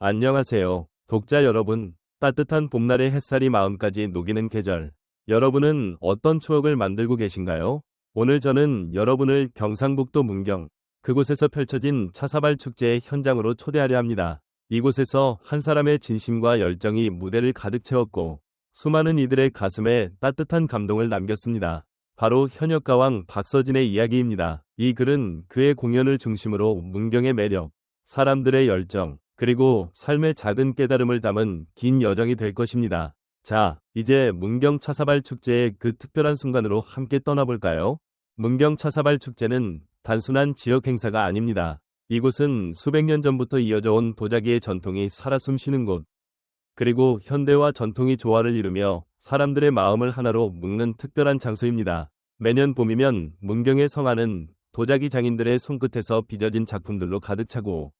안녕하세요. 독자 여러분, 따뜻한 봄날의 햇살이 마음까지 녹이는 계절. 여러분은 어떤 추억을 만들고 계신가요? 오늘 저는 여러분을 경상북도 문경, 그곳에서 펼쳐진 차사발 축제의 현장으로 초대하려 합니다. 이곳에서 한 사람의 진심과 열정이 무대를 가득 채웠고, 수많은 이들의 가슴에 따뜻한 감동을 남겼습니다. 바로 현역가왕 박서진의 이야기입니다. 이 글은 그의 공연을 중심으로 문경의 매력, 사람들의 열정, 그리고 삶의 작은 깨달음을 담은 긴 여정이 될 것입니다. 자, 이제 문경 차사발 축제의 그 특별한 순간으로 함께 떠나볼까요? 문경 차사발 축제는 단순한 지역 행사가 아닙니다. 이곳은 수백 년 전부터 이어져 온 도자기의 전통이 살아 숨쉬는 곳, 그리고 현대와 전통이 조화를 이루며 사람들의 마음을 하나로 묶는 특별한 장소입니다. 매년 봄이면 문경의 성안은 도자기 장인들의 손끝에서 빚어진 작품들로 가득 차고,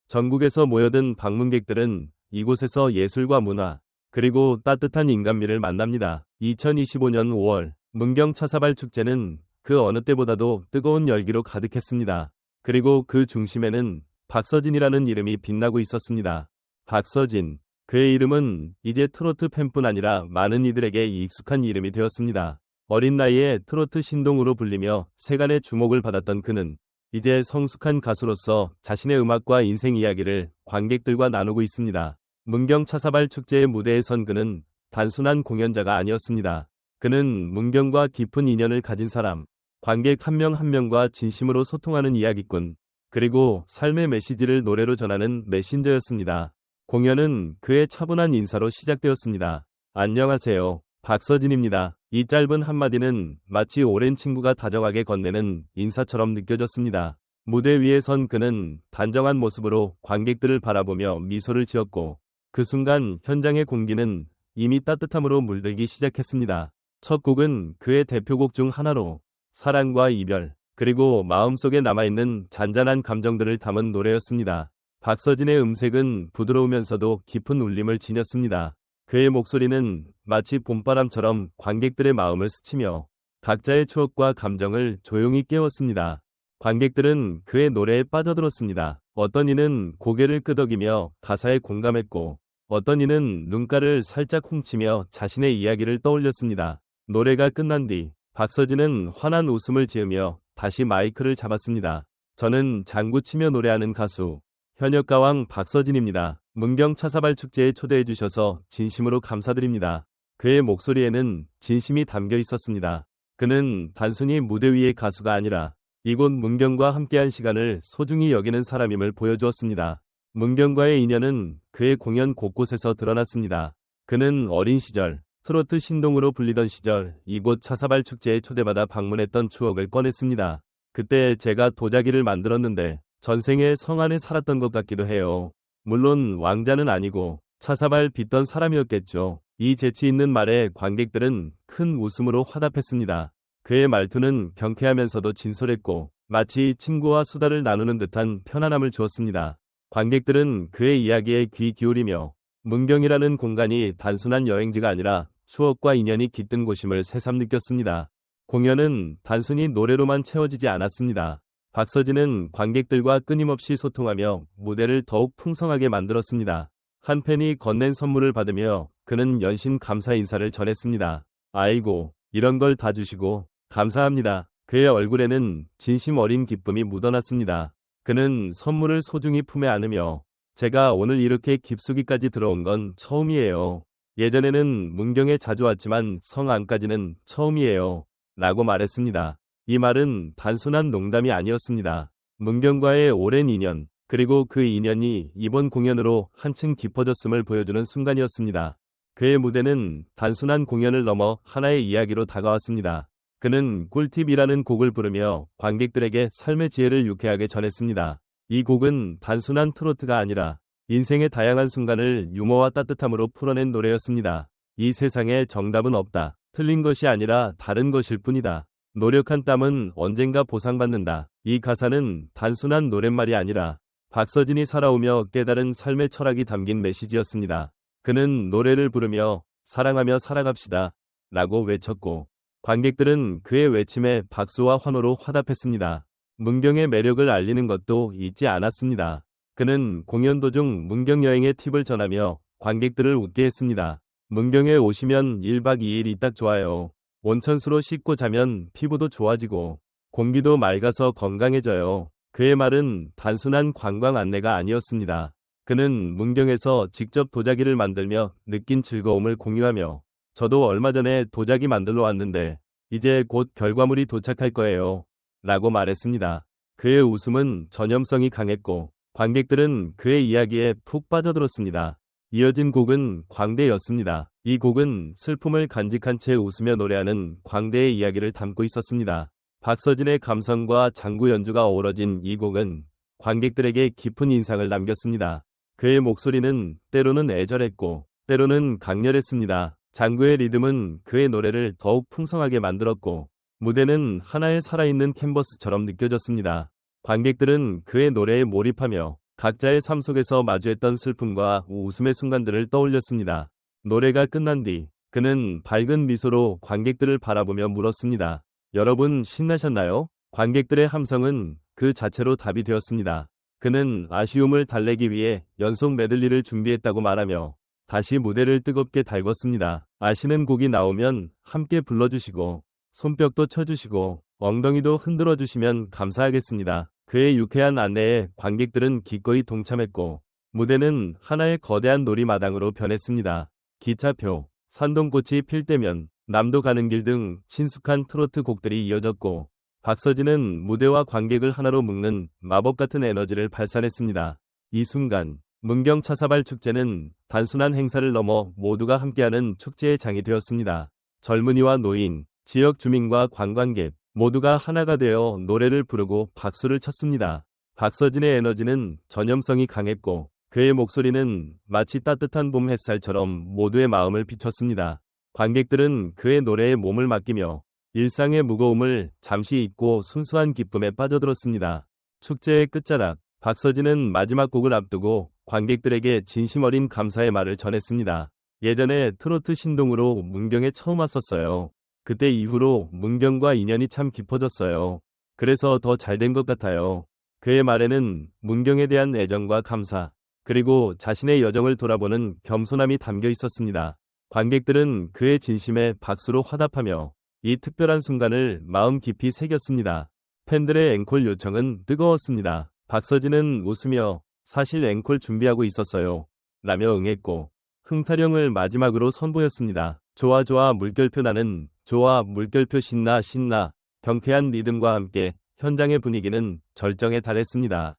전국에서 모여든 방문객들은 이곳에서 예술과 문화, 그리고 따뜻한 인간미를 만납니다. 2025년 5월, 문경 차사발 축제는 그 어느 때보다도 뜨거운 열기로 가득했습니다. 그리고 그 중심에는 박서진이라는 이름이 빛나고 있었습니다. 박서진, 그의 이름은 이제 트로트 팬뿐 아니라 많은 이들에게 익숙한 이름이 되었습니다. 어린 나이에 트로트 신동으로 불리며 세간의 주목을 받았던 그는 이제 성숙한 가수로서 자신의 음악과 인생 이야기를 관객들과 나누고 있습니다. 문경 차사발 축제의 무대에 선 그는 단순한 공연자가 아니었습니다. 그는 문경과 깊은 인연을 가진 사람, 관객 한 명 한 명과 진심으로 소통하는 이야기꾼, 그리고 삶의 메시지를 노래로 전하는 메신저였습니다. 공연은 그의 차분한 인사로 시작되었습니다. 안녕하세요. 박서진입니다. 이 짧은 한마디는 마치 오랜 친구가 다정하게 건네는 인사처럼 느껴졌습니다. 무대 위에 선 그는 단정한 모습으로 관객들을 바라보며 미소를 지었고, 그 순간 현장의 공기는 이미 따뜻함으로 물들기 시작했습니다. 첫 곡은 그의 대표곡 중 하나로 사랑과 이별, 그리고 마음속에 남아있는 잔잔한 감정들을 담은 노래였습니다. 박서진의 음색은 부드러우면서도 깊은 울림을 지녔습니다. 그의 목소리는 마치 봄바람처럼 관객들의 마음을 스치며 각자의 추억과 감정을 조용히 깨웠습니다. 관객들은 그의 노래에 빠져들었습니다. 어떤 이는 고개를 끄덕이며 가사에 공감했고, 어떤 이는 눈가를 살짝 훔치며 자신의 이야기를 떠올렸습니다. 노래가 끝난 뒤 박서진은 환한 웃음을 지으며 다시 마이크를 잡았습니다. 저는 장구치며 노래하는 가수 현역가왕 박서진입니다. 문경 차사발 축제에 초대해 주셔서 진심으로 감사드립니다. 그의 목소리에는 진심이 담겨 있었습니다. 그는 단순히 무대 위의 가수가 아니라 이곳 문경과 함께한 시간을 소중히 여기는 사람임을 보여주었습니다. 문경과의 인연은 그의 공연 곳곳에서 드러났습니다. 그는 어린 시절, 트로트 신동으로 불리던 시절 이곳 차사발 축제에 초대받아 방문했던 추억을 꺼냈습니다. 그때 제가 도자기를 만들었는데 전생에 성안에 살았던 것 같기도 해요. 물론 왕자는 아니고 차사발 빚던 사람이었겠죠. 이 재치 있는 말에 관객들은 큰 웃음으로 화답했습니다. 그의 말투는 경쾌하면서도 진솔했고 마치 친구와 수다를 나누는 듯한 편안함을 주었습니다. 관객들은 그의 이야기에 귀 기울이며 문경이라는 공간이 단순한 여행지가 아니라 추억과 인연이 깃든 곳임을 새삼 느꼈습니다. 공연은 단순히 노래로만 채워지지 않았습니다. 박서진은 관객들과 끊임없이 소통하며 무대를 더욱 풍성하게 만들었습니다. 한 팬이 건넨 선물을 받으며 그는 연신 감사 인사를 전했습니다. 아이고, 이런 걸 다 주시고 감사합니다. 그의 얼굴에는 진심 어린 기쁨이 묻어났습니다. 그는 선물을 소중히 품에 안으며 제가 오늘 이렇게 깊숙이까지 들어온 건 처음이에요. 예전에는 문경에 자주 왔지만 성안까지는 처음이에요. 라고 말했습니다. 이 말은 단순한 농담이 아니었습니다. 문경과의 오랜 인연, 그리고 그 인연이 이번 공연으로 한층 깊어졌음을 보여주는 순간이었습니다. 그의 무대는 단순한 공연을 넘어 하나의 이야기로 다가왔습니다. 그는 꿀팁이라는 곡을 부르며 관객들에게 삶의 지혜를 유쾌하게 전했습니다. 이 곡은 단순한 트로트가 아니라 인생의 다양한 순간을 유머와 따뜻함으로 풀어낸 노래였습니다. 이 세상에 정답은 없다. 틀린 것이 아니라 다른 것일 뿐이다. 노력한 땀은 언젠가 보상받는다. 이 가사는 단순한 노랫말이 아니라 박서진이 살아오며 깨달은 삶의 철학이 담긴 메시지였습니다. 그는 노래를 부르며 사랑하며 살아갑시다 라고 외쳤고, 관객들은 그의 외침에 박수와 환호로 화답했습니다. 문경의 매력을 알리는 것도 잊지 않았습니다. 그는 공연 도중 문경 여행의 팁을 전하며 관객들을 웃게 했습니다. 문경에 오시면 1박 2일이 딱 좋아요. 온천수로 씻고 자면 피부도 좋아지고 공기도 맑아서 건강해져요. 그의 말은 단순한 관광 안내가 아니었습니다. 그는 문경에서 직접 도자기를 만들며 느낀 즐거움을 공유하며 저도 얼마 전에 도자기 만들러 왔는데 이제 곧 결과물이 도착할 거예요. 라고 말했습니다. 그의 웃음은 전염성이 강했고 관객들은 그의 이야기에 푹 빠져들었습니다. 이어진 곡은 광대였습니다. 이 곡은 슬픔을 간직한 채 웃으며 노래하는 광대의 이야기를 담고 있었습니다. 박서진의 감성과 장구 연주가 어우러진 이 곡은 관객들에게 깊은 인상을 남겼습니다. 그의 목소리는 때로는 애절했고 때로는 강렬했습니다. 장구의 리듬은 그의 노래를 더욱 풍성하게 만들었고 무대는 하나의 살아있는 캔버스처럼 느껴졌습니다. 관객들은 그의 노래에 몰입하며 각자의 삶 속에서 마주했던 슬픔과 웃음의 순간들을 떠올렸습니다. 노래가 끝난 뒤 그는 밝은 미소로 관객들을 바라보며 물었습니다. 여러분 신나셨나요? 관객들의 함성은 그 자체로 답이 되었습니다. 그는 아쉬움을 달래기 위해 연속 메들리를 준비했다고 말하며 다시 무대를 뜨겁게 달궜습니다. 아시는 곡이 나오면 함께 불러주시고 손뼉도 쳐주시고 엉덩이도 흔들어주시면 감사하겠습니다. 그의 유쾌한 안내에 관객들은 기꺼이 동참했고 무대는 하나의 거대한 놀이마당으로 변했습니다. 기차표, 산동꽃이 필 때면, 남도 가는 길 등 친숙한 트로트 곡들이 이어졌고 박서진은 무대와 관객을 하나로 묶는 마법 같은 에너지를 발산했습니다. 이 순간 문경 차사발 축제는 단순한 행사를 넘어 모두가 함께하는 축제의 장이 되었습니다. 젊은이와 노인, 지역 주민과 관광객 모두가 하나가 되어 노래를 부르고 박수를 쳤습니다. 박서진의 에너지는 전염성이 강했고 그의 목소리는 마치 따뜻한 봄 햇살처럼 모두의 마음을 비췄습니다. 관객들은 그의 노래에 몸을 맡기며 일상의 무거움을 잠시 잊고 순수한 기쁨에 빠져들었습니다. 축제의 끝자락, 박서진은 마지막 곡을 앞두고 관객들에게 진심 어린 감사의 말을 전했습니다. 예전에 트로트 신동으로 문경에 처음 왔었어요. 그때 이후로 문경과 인연이 참 깊어졌어요. 그래서 더 잘된 것 같아요. 그의 말에는 문경에 대한 애정과 감사, 그리고 자신의 여정을 돌아보는 겸손함이 담겨 있었습니다. 관객들은 그의 진심에 박수로 화답하며 이 특별한 순간을 마음 깊이 새겼습니다. 팬들의 앵콜 요청은 뜨거웠습니다. 박서진은 웃으며 사실 앵콜 준비하고 있었어요. 라며 응했고 흥타령을 마지막으로 선보였습니다. 좋아 좋아 물결표 나는 좋아 물결표 신나 신나 경쾌한 리듬과 함께 현장의 분위기는 절정에 달했습니다.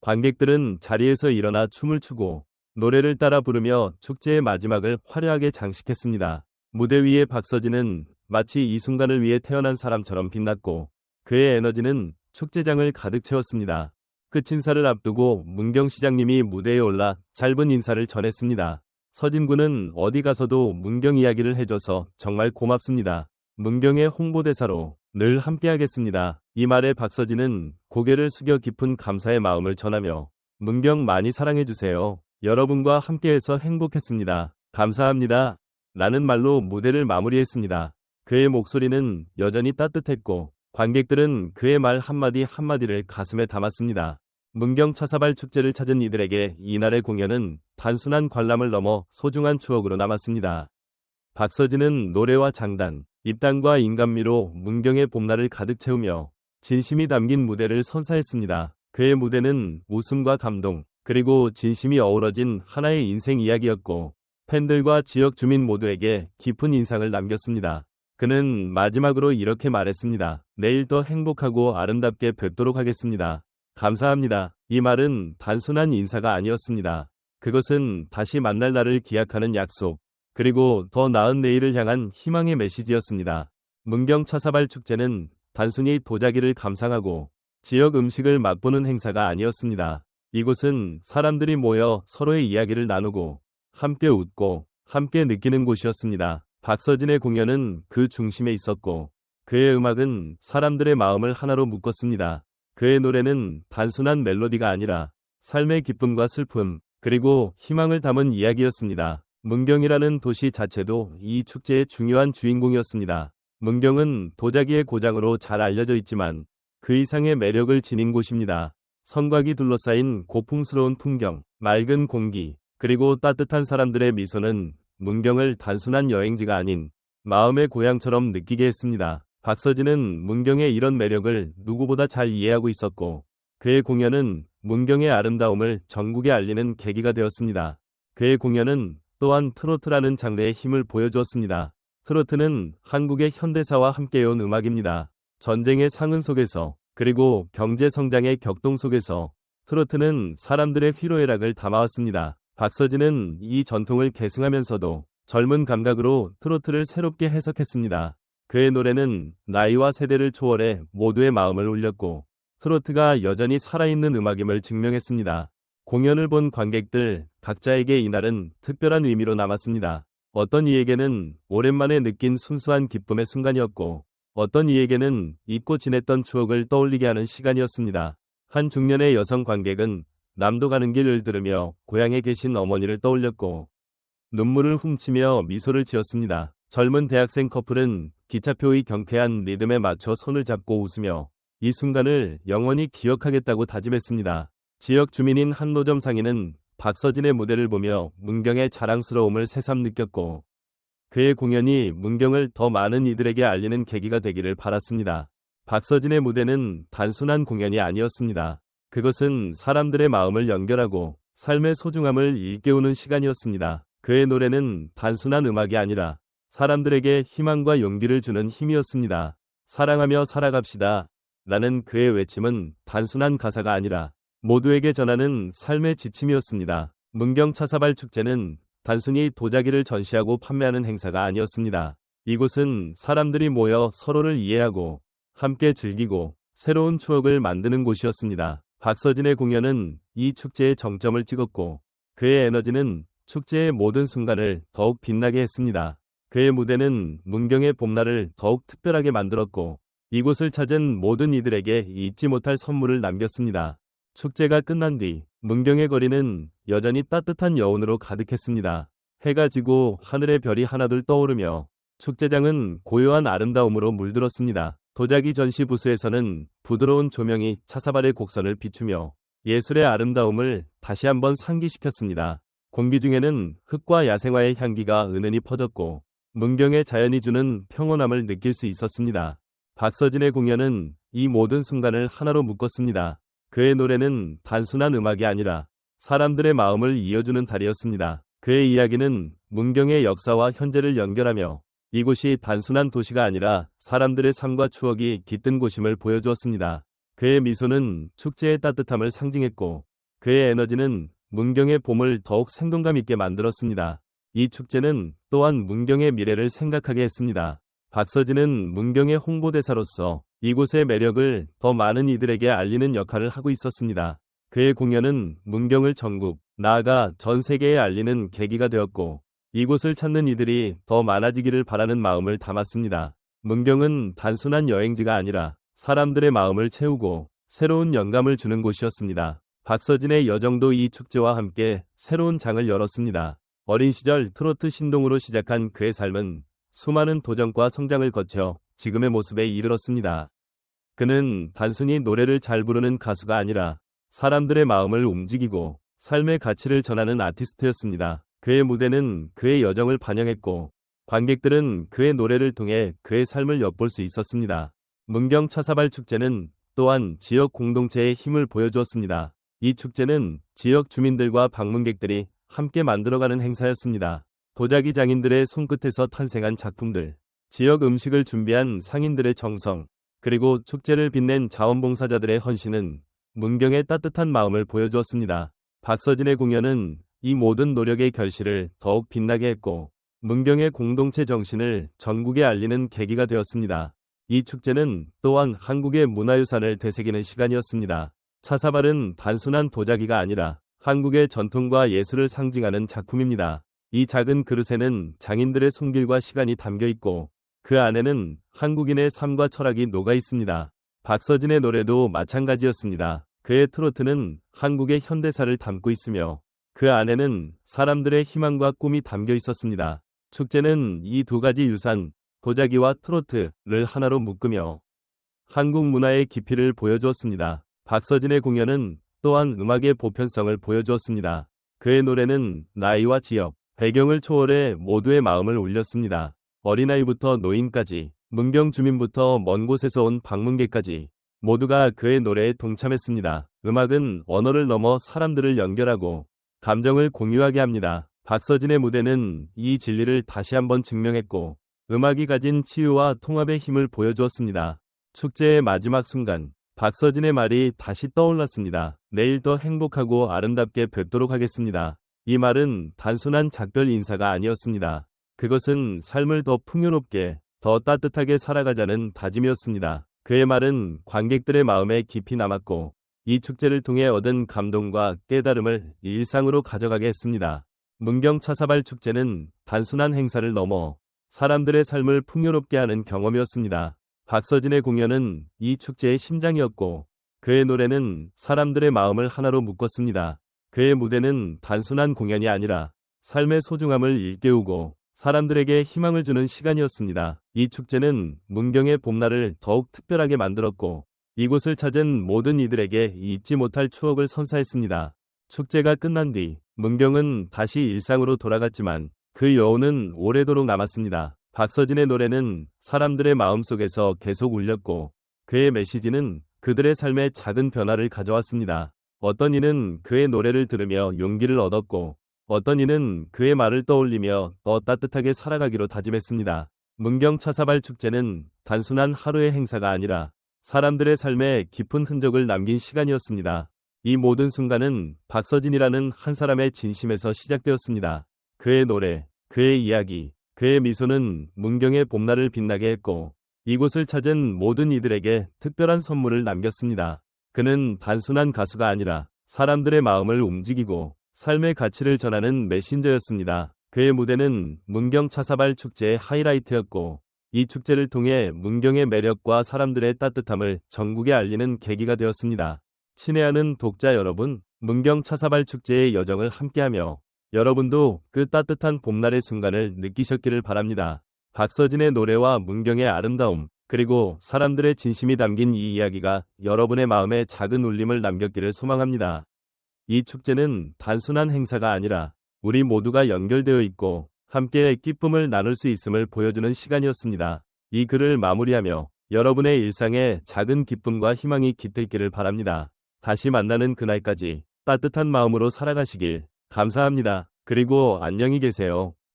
관객들은 자리에서 일어나 춤을 추고 노래를 따라 부르며 축제의 마지막을 화려하게 장식했습니다. 무대 위의 박서진은 마치 이 순간을 위해 태어난 사람처럼 빛났고 그의 에너지는 축제장을 가득 채웠습니다. 끝 인사를 앞두고 문경시장님이 무대에 올라 짧은 인사를 전했습니다. 서진군은 어디 가서도 문경 이야기를 해줘서 정말 고맙습니다. 문경의 홍보대사로 늘 함께하겠습니다. 이 말에 박서진은 고개를 숙여 깊은 감사의 마음을 전하며 문경 많이 사랑해주세요. 여러분과 함께해서 행복했습니다. 감사합니다. 라는 말로 무대를 마무리했습니다. 그의 목소리는 여전히 따뜻했고 관객들은 그의 말 한마디 한마디를 가슴에 담았습니다. 문경 차사발 축제를 찾은 이들에게 이날의 공연은 단순한 관람을 넘어 소중한 추억으로 남았습니다. 박서진은 노래와 장단, 입단과 인간미로 문경의 봄날을 가득 채우며 진심이 담긴 무대를 선사했습니다. 그의 무대는 웃음과 감동, 그리고 진심이 어우러진 하나의 인생 이야기였고 팬들과 지역 주민 모두에게 깊은 인상을 남겼습니다. 그는 마지막으로 이렇게 말했습니다. 내일 더 행복하고 아름답게 뵙도록 하겠습니다. 감사합니다. 이 말은 단순한 인사가 아니었습니다. 그것은 다시 만날 날을 기약하는 약속, 그리고 더 나은 내일을 향한 희망의 메시지였습니다. 문경 차사발 축제는 단순히 도자기를 감상하고 지역 음식을 맛보는 행사가 아니었습니다. 이곳은 사람들이 모여 서로의 이야기를 나누고 함께 웃고 함께 느끼는 곳이었습니다. 박서진의 공연은 그 중심에 있었고 그의 음악은 사람들의 마음을 하나로 묶었습니다. 그의 노래는 단순한 멜로디가 아니라 삶의 기쁨과 슬픔, 그리고 희망을 담은 이야기였습니다. 문경이라는 도시 자체도 이 축제의 중요한 주인공이었습니다. 문경은 도자기의 고장으로 잘 알려져 있지만 그 이상의 매력을 지닌 곳입니다. 성곽이 둘러싸인 고풍스러운 풍경, 맑은 공기, 그리고 따뜻한 사람들의 미소는 문경을 단순한 여행지가 아닌 마음의 고향처럼 느끼게 했습니다. 박서진은 문경의 이런 매력을 누구보다 잘 이해하고 있었고, 그의 공연은 문경의 아름다움을 전국에 알리는 계기가 되었습니다. 그의 공연은 또한 트로트라는 장르의 힘을 보여주었습니다. 트로트는 한국의 현대사와 함께해온 음악입니다. 전쟁의 상흔 속에서, 그리고 경제 성장의 격동 속에서 트로트는 사람들의 희로애락을 담아왔습니다. 박서진은 이 전통을 계승하면서도 젊은 감각으로 트로트를 새롭게 해석했습니다. 그의 노래는 나이와 세대를 초월해 모두의 마음을 울렸고, 트로트가 여전히 살아있는 음악임을 증명했습니다. 공연을 본 관객들 각자에게 이날은 특별한 의미로 남았습니다. 어떤 이에게는 오랜만에 느낀 순수한 기쁨의 순간이었고, 어떤 이에게는 잊고 지냈던 추억을 떠올리게 하는 시간이었습니다. 한 중년의 여성 관객은 남도 가는 길을 들으며 고향에 계신 어머니를 떠올렸고, 눈물을 훔치며 미소를 지었습니다. 젊은 대학생 커플은 기차표의 경쾌한 리듬에 맞춰 손을 잡고 웃으며 이 순간을 영원히 기억하겠다고 다짐했습니다. 지역 주민인 한노점 상인은 박서진의 무대를 보며 문경의 자랑스러움을 새삼 느꼈고, 그의 공연이 문경을 더 많은 이들에게 알리는 계기가 되기를 바랐습니다. 박서진의 무대는 단순한 공연이 아니었습니다. 그것은 사람들의 마음을 연결하고 삶의 소중함을 일깨우는 시간이었습니다. 그의 노래는 단순한 음악이 아니라 사람들에게 희망과 용기를 주는 힘이었습니다. 사랑하며 살아갑시다 라는 그의 외침은 단순한 가사가 아니라 모두에게 전하는 삶의 지침이었습니다. 문경 차사발 축제는 단순히 도자기를 전시하고 판매하는 행사가 아니었습니다. 이곳은 사람들이 모여 서로를 이해하고 함께 즐기고 새로운 추억을 만드는 곳이었습니다. 박서진의 공연은 이 축제의 정점을 찍었고, 그의 에너지는 축제의 모든 순간을 더욱 빛나게 했습니다. 그의 무대는 문경의 봄날을 더욱 특별하게 만들었고, 이곳을 찾은 모든 이들에게 잊지 못할 선물을 남겼습니다. 축제가 끝난 뒤 문경의 거리는 여전히 따뜻한 여운으로 가득했습니다. 해가 지고 하늘의 별이 하나둘 떠오르며 축제장은 고요한 아름다움으로 물들었습니다. 도자기 전시 부스에서는 부드러운 조명이 차사발의 곡선을 비추며 예술의 아름다움을 다시 한번 상기시켰습니다. 공기 중에는 흙과 야생화의 향기가 은은히 퍼졌고, 문경의 자연이 주는 평온함을 느낄 수 있었습니다. 박서진의 공연은 이 모든 순간을 하나로 묶었습니다. 그의 노래는 단순한 음악이 아니라 사람들의 마음을 이어주는 달이었습니다. 그의 이야기는 문경의 역사와 현재를 연결하며 이곳이 단순한 도시가 아니라 사람들의 삶과 추억이 깃든 곳임을 보여주었습니다. 그의 미소는 축제의 따뜻함을 상징했고, 그의 에너지는 문경의 봄을 더욱 생동감 있게 만들었습니다. 이 축제는 또한 문경의 미래를 생각하게 했습니다. 박서진은 문경의 홍보대사로서 이곳의 매력을 더 많은 이들에게 알리는 역할을 하고 있었습니다. 그의 공연은 문경을 전국, 나아가 전 세계에 알리는 계기가 되었고, 이곳을 찾는 이들이 더 많아지기를 바라는 마음을 담았습니다. 문경은 단순한 여행지가 아니라 사람들의 마음을 채우고 새로운 영감을 주는 곳이었습니다. 박서진의 여정도 이 축제와 함께 새로운 장을 열었습니다. 어린 시절 트로트 신동으로 시작한 그의 삶은 수많은 도전과 성장을 거쳐 지금의 모습에 이르렀습니다. 그는 단순히 노래를 잘 부르는 가수가 아니라 사람들의 마음을 움직이고 삶의 가치를 전하는 아티스트였습니다. 그의 무대는 그의 여정을 반영했고, 관객들은 그의 노래를 통해 그의 삶을 엿볼 수 있었습니다. 문경 차사발 축제는 또한 지역 공동체의 힘을 보여주었습니다. 이 축제는 지역 주민들과 방문객들이 함께 만들어가는 행사였습니다. 도자기 장인들의 손끝에서 탄생한 작품들, 지역 음식을 준비한 상인들의 정성, 그리고 축제를 빛낸 자원봉사자들의 헌신은 문경의 따뜻한 마음을 보여주었습니다. 박서진의 공연은 이 모든 노력의 결실을 더욱 빛나게 했고, 문경의 공동체 정신을 전국에 알리는 계기가 되었습니다. 이 축제는 또한 한국의 문화유산을 되새기는 시간이었습니다. 차사발은 단순한 도자기가 아니라 한국의 전통과 예술을 상징하는 작품입니다. 이 작은 그릇에는 장인들의 손길과 시간이 담겨 있고, 그 안에는 한국인의 삶과 철학이 녹아 있습니다. 박서진의 노래도 마찬가지였습니다. 그의 트로트는 한국의 현대사를 담고 있으며, 그 안에는 사람들의 희망과 꿈이 담겨 있었습니다. 축제는 이 두 가지 유산, 도자기와 트로트를 하나로 묶으며 한국 문화의 깊이를 보여주었습니다. 박서진의 공연은 또한 음악의 보편성을 보여주었습니다. 그의 노래는 나이와 지역, 배경을 초월해 모두의 마음을 울렸습니다. 어린아이부터 노인까지, 문경 주민부터 먼 곳에서 온 방문객까지 모두가 그의 노래에 동참했습니다. 음악은 언어를 넘어 사람들을 연결하고 감정을 공유하게 합니다. 박서진의 무대는 이 진리를 다시 한번 증명했고 음악이 가진 치유와 통합의 힘을 보여주었습니다. 축제의 마지막 순간, 박서진의 말이 다시 떠올랐습니다. 내일 더 행복하고 아름답게 뵙도록 하겠습니다. 이 말은 단순한 작별 인사가 아니었습니다. 그것은 삶을 더 풍요롭게, 더 따뜻하게 살아가자는 다짐이었습니다. 그의 말은 관객들의 마음에 깊이 남았고 이 축제를 통해 얻은 감동과 깨달음을 일상으로 가져가게 했습니다. 문경 차사발 축제는 단순한 행사를 넘어 사람들의 삶을 풍요롭게 하는 경험이었습니다. 박서진의 공연은 이 축제의 심장이었고 그의 노래는 사람들의 마음을 하나로 묶었습니다. 그의 무대는 단순한 공연이 아니라 삶의 소중함을 일깨우고 사람들에게 희망을 주는 시간이었습니다. 이 축제는 문경의 봄날을 더욱 특별하게 만들었고 이곳을 찾은 모든 이들에게 잊지 못할 추억을 선사했습니다. 축제가 끝난 뒤 문경은 다시 일상으로 돌아갔지만 그 여운은 오래도록 남았습니다. 박서진의 노래는 사람들의 마음속에서 계속 울렸고 그의 메시지는 그들의 삶에 작은 변화를 가져왔습니다. 어떤 이는 그의 노래를 들으며 용기를 얻었고 어떤 이는 그의 말을 떠올리며 더 따뜻하게 살아가기로 다짐했습니다. 문경 차사발 축제는 단순한 하루의 행사가 아니라 사람들의 삶에 깊은 흔적을 남긴 시간이었습니다. 이 모든 순간은 박서진이라는 한 사람의 진심에서 시작되었습니다. 그의 노래, 그의 이야기, 그의 미소는 문경의 봄날을 빛나게 했고 이곳을 찾은 모든 이들에게 특별한 선물을 남겼습니다. 그는 단순한 가수가 아니라 사람들의 마음을 움직이고 삶의 가치를 전하는 메신저였습니다. 그의 무대는 문경 차사발 축제의 하이라이트였고 이 축제를 통해 문경의 매력과 사람들의 따뜻함을 전국에 알리는 계기가 되었습니다. 친애하는 독자 여러분, 문경 차사발 축제의 여정을 함께하며 여러분도 그 따뜻한 봄날의 순간을 느끼셨기를 바랍니다. 박서진의 노래와 문경의 아름다움, 그리고 사람들의 진심이 담긴 이 이야기가 여러분의 마음에 작은 울림을 남겼기를 소망합니다. 이 축제는 단순한 행사가 아니라 우리 모두가 연결되어 있고 함께 기쁨을 나눌 수 있음을 보여주는 시간이었습니다. 이 글을 마무리하며 여러분의 일상에 작은 기쁨과 희망이 깃들기를 바랍니다. 다시 만나는 그날까지 따뜻한 마음으로 살아가시길 감사합니다. 그리고 안녕히 계세요.